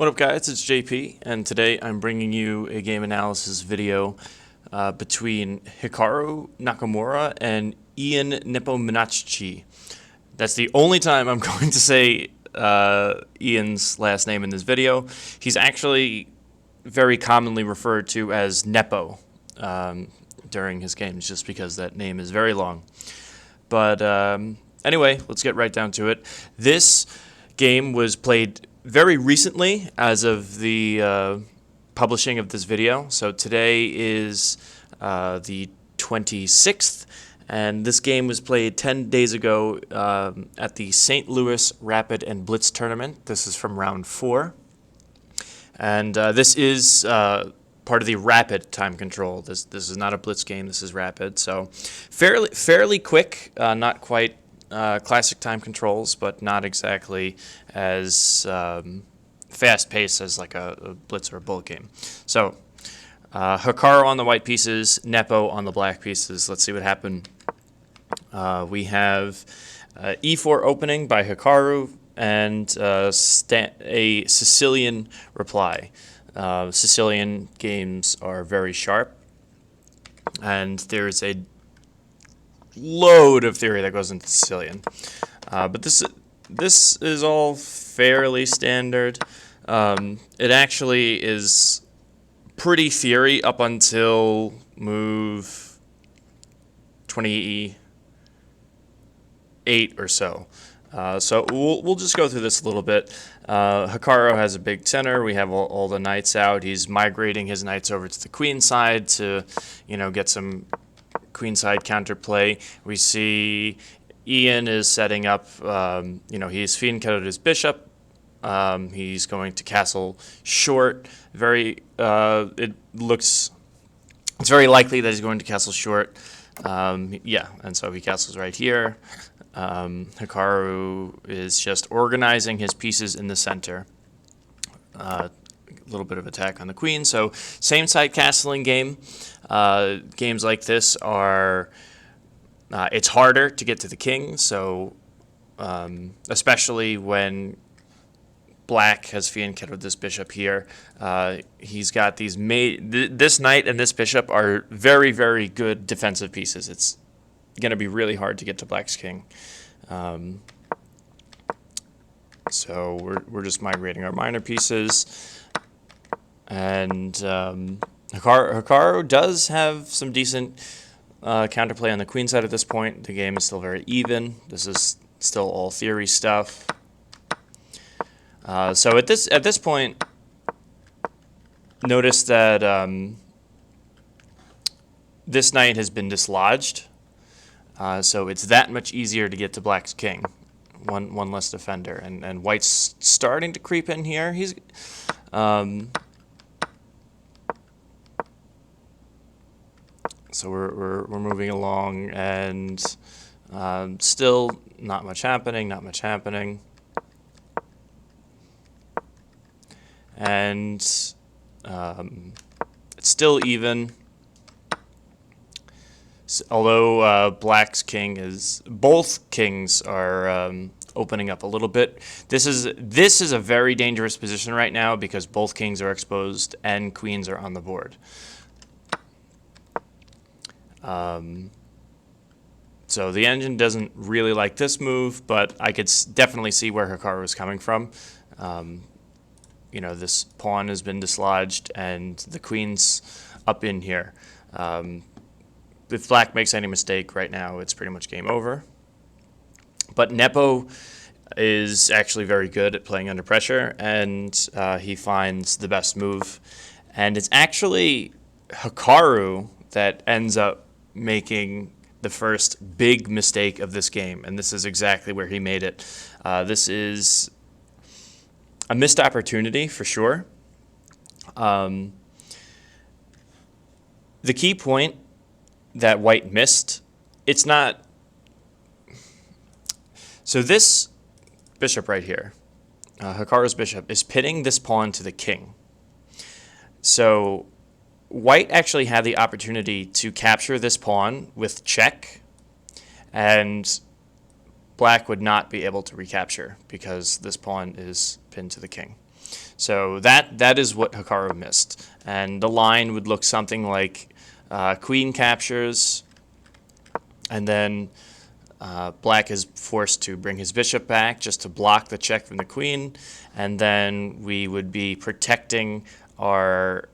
What up guys, it's JP, and today I'm bringing you a game analysis video between Hikaru Nakamura and Ian Nepomniachtchi. That's the only time I'm going to say Ian's last name in this video. He's actually very commonly referred to as Nepo during his games, just because that name is very long. But anyway, let's get right down to it. This game was played very recently as of the publishing of this video. So today is the 26th, and this game was played 10 days ago at the St. Louis Rapid and Blitz tournament. This is from round 4. And this is part of the Rapid time control. This is not a Blitz game, this is Rapid. So fairly quick, not quite classic time controls, but not exactly as fast-paced as like a Blitz or a Bullet game. So Hikaru on the white pieces, Nepo on the black pieces. Let's see what happened. We have E4 opening by Hikaru and a Sicilian reply. Sicilian games are very sharp, and there's a load of theory that goes into Sicilian, but this is all fairly standard. It actually is pretty theory up until move 28 or so. So we'll just go through this a little bit. Hikaru has a big center. We have all the knights out. He's migrating his knights over to the queen side to, get some queenside counterplay. We see Ian is setting up, he's Hikaru'd his bishop. He's going to castle short. It's very likely that he's going to castle short. And so he castles right here. Hikaru is just organizing his pieces in the center. A little bit of attack on the queen. So same side castling game. Games like this are, it's harder to get to the king, so especially when black has Hikaru this bishop here. He's got these this knight and this bishop are very, very good defensive pieces. It's going to be really hard to get to black's king. So we're just migrating our minor pieces. And Hikaru does have some decent counterplay on the queen side at this point. The game is still very even. This is still all theory stuff. So at this point, notice that this knight has been dislodged. So it's that much easier to get to black's king. One less defender, and white's starting to creep in here. He's so we're moving along, and still not much happening. And it's still even. Although black's king both kings are opening up a little bit. This is a very dangerous position right now because both kings are exposed and queens are on the board. So the engine doesn't really like this move, but I could definitely see where Hikaru is coming from. This pawn has been dislodged and the queen's up in here. If black makes any mistake right now, it's pretty much game over. But Nepo is actually very good at playing under pressure, and he finds the best move. And it's actually Hikaru that ends up making the first big mistake of this game, and this is exactly where he made it. This is a missed opportunity for sure. The key point that white missed, it's not. So this bishop right here, Hikaru's bishop, is pitting this pawn to the king. So white actually had the opportunity to capture this pawn with check, and black would not be able to recapture because this pawn is pinned to the king. So that is what Hikaru missed. And the line would look something like queen captures, and then black is forced to bring his bishop back just to block the check from the queen, and then we would be protecting our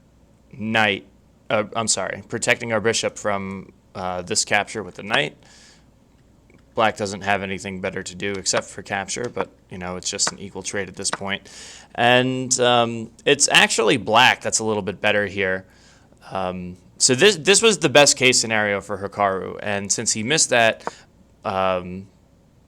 knight. Protecting our bishop from this capture with the knight. Black doesn't have anything better to do except for capture, but it's just an equal trade at this point. And it's actually black that's a little bit better here. So this was the best case scenario for Hikaru, and since he missed that,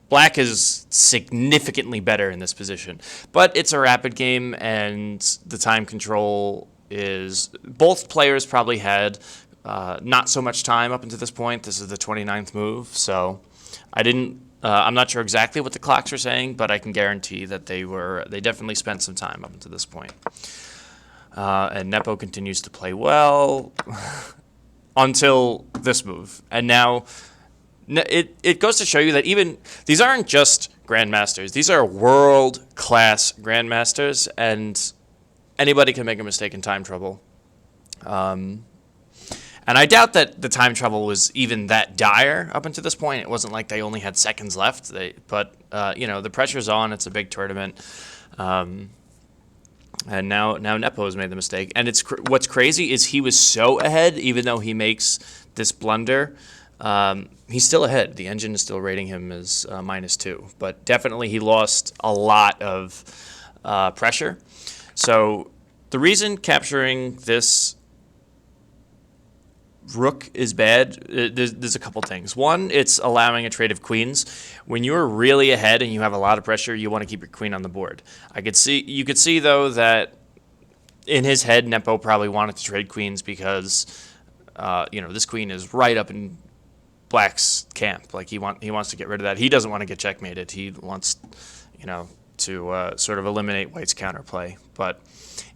black is significantly better in this position. But it's a rapid game, and the time control is... Both players probably had not so much time up until this point. This is the 29th move, so I'm not sure exactly what the clocks were saying, but I can guarantee that they definitely spent some time up until this point. And Nepo continues to play well until this move. And now it goes to show you that even these aren't just grandmasters. These are world-class grandmasters, and anybody can make a mistake in time trouble. And I doubt that the time trouble was even that dire up until this point. It wasn't like they only had seconds left. But the pressure's on. It's a big tournament. And now Nepo has made the mistake. And what's crazy is he was so ahead, even though he makes this blunder. He's still ahead. The engine is still rating him as -2. But definitely he lost a lot of pressure. So the reason capturing this rook is bad, there's a couple things. One, it's allowing a trade of queens. When you're really ahead and you have a lot of pressure, you want to keep your queen on the board. You could see though that in his head, Nepo probably wanted to trade queens because this queen is right up in black's camp. Like he wants to get rid of that. He doesn't want to get checkmated. He wants to sort of eliminate white's counterplay. But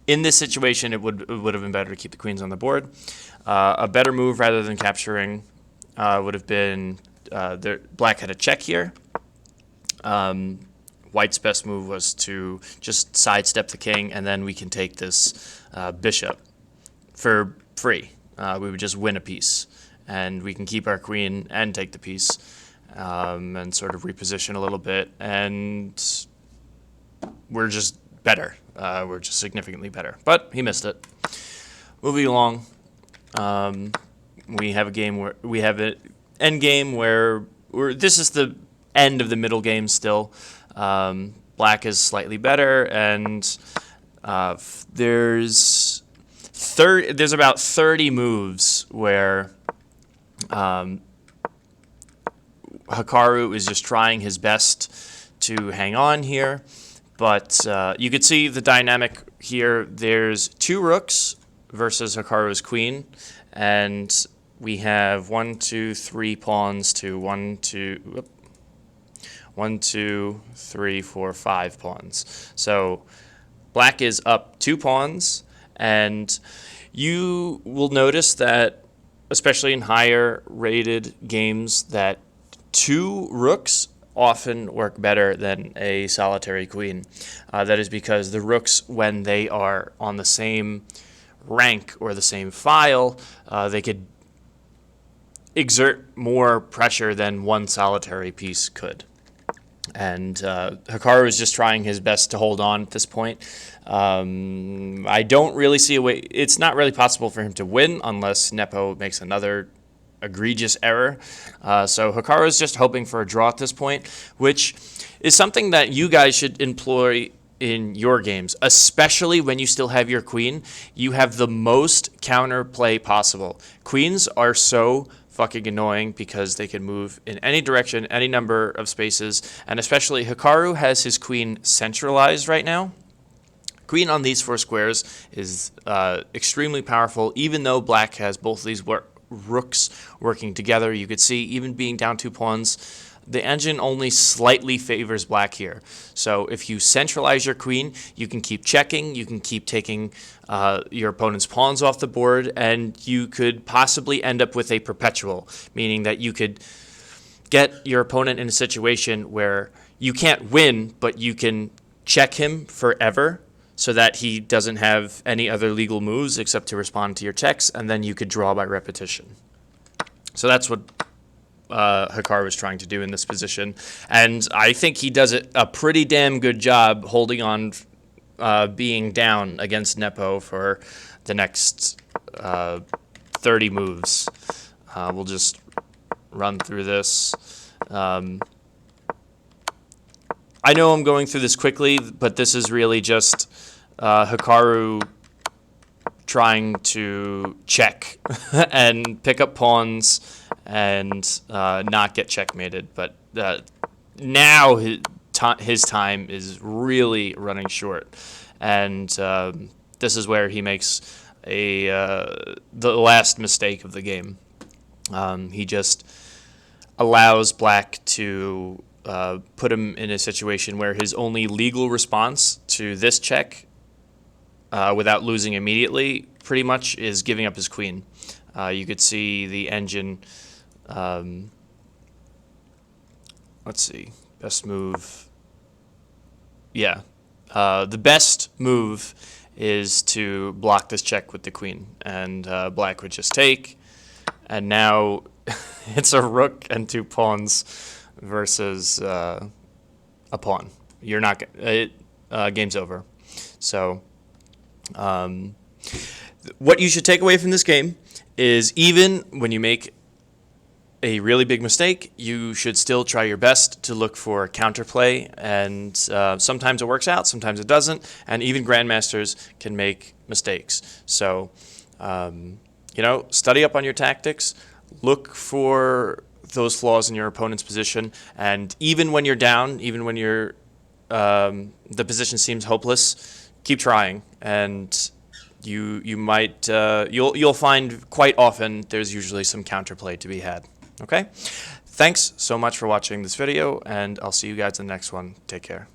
in this situation, it would have been better to keep the queens on the board. A better move rather than capturing would have been black had a check here. White's best move was to just sidestep the king, and then we can take this bishop for free. We would just win a piece, and we can keep our queen and take the piece, and sort of reposition a little bit, and we're just better. We're just significantly better. But he missed it. Moving along. We have an end game where this is the end of the middle game still. Black is slightly better, and there's about 30 moves where Hikaru is just trying his best to hang on here. But you could see the dynamic here. There's 2 rooks versus Hikaru's queen, and we have 1, 2, 3 pawns to 1, 2, 3, 4, 5 pawns. So black is up 2 pawns, and you will notice that, especially in higher rated games, that 2 rooks often work better than a solitary queen. That is because the rooks, when they are on the same rank or the same file, they could exert more pressure than one solitary piece could. And Hikaru is just trying his best to hold on at this point. I don't really see a way. It's not really possible for him to win unless Nepo makes another egregious error. So Hikaru is just hoping for a draw at this point, which is something that you guys should employ in your games, especially when you still have your queen. You have the most counterplay possible. Queens are so fucking annoying because they can move in any direction, any number of spaces, and especially Hikaru has his queen centralized right now. Queen on these 4 squares is extremely powerful, even though black has both of these rooks working together. You could see, even being down 2 pawns, the engine only slightly favors black here. So if you centralize your queen, you can keep checking, you can keep taking your opponent's pawns off the board, and you could possibly end up with a perpetual, meaning that you could get your opponent in a situation where you can't win, but you can check him forever. so that he doesn't have any other legal moves except to respond to your checks, and then you could draw by repetition. So that's what Hikaru is trying to do in this position, and I think he does a pretty damn good job holding on, being down against Nepo for the next 30 moves. We'll just run through this. I know I'm going through this quickly, but this is really just Hikaru trying to check and pick up pawns and not get checkmated. But now his time is really running short, and this is where he makes the last mistake of the game. He just allows Black to put him in a situation where his only legal response to this check, without losing immediately, pretty much is giving up his queen. You could see the engine. Let's see, best move. Yeah, the best move is to block this check with the queen, and Black would just take, and now it's a rook and 2 pawns versus a pawn. You're not game's over. So what you should take away from this game is, even when you make a really big mistake, you should still try your best to look for counterplay, and sometimes it works out, sometimes it doesn't, and even grandmasters can make mistakes. So study up on your tactics, look for those flaws in your opponent's position, and even when you're down, even when you're the position seems hopeless, keep trying, and you'll find quite often there's usually some counterplay to be had. Okay? Thanks so much for watching this video, and I'll see you guys in the next one. Take care.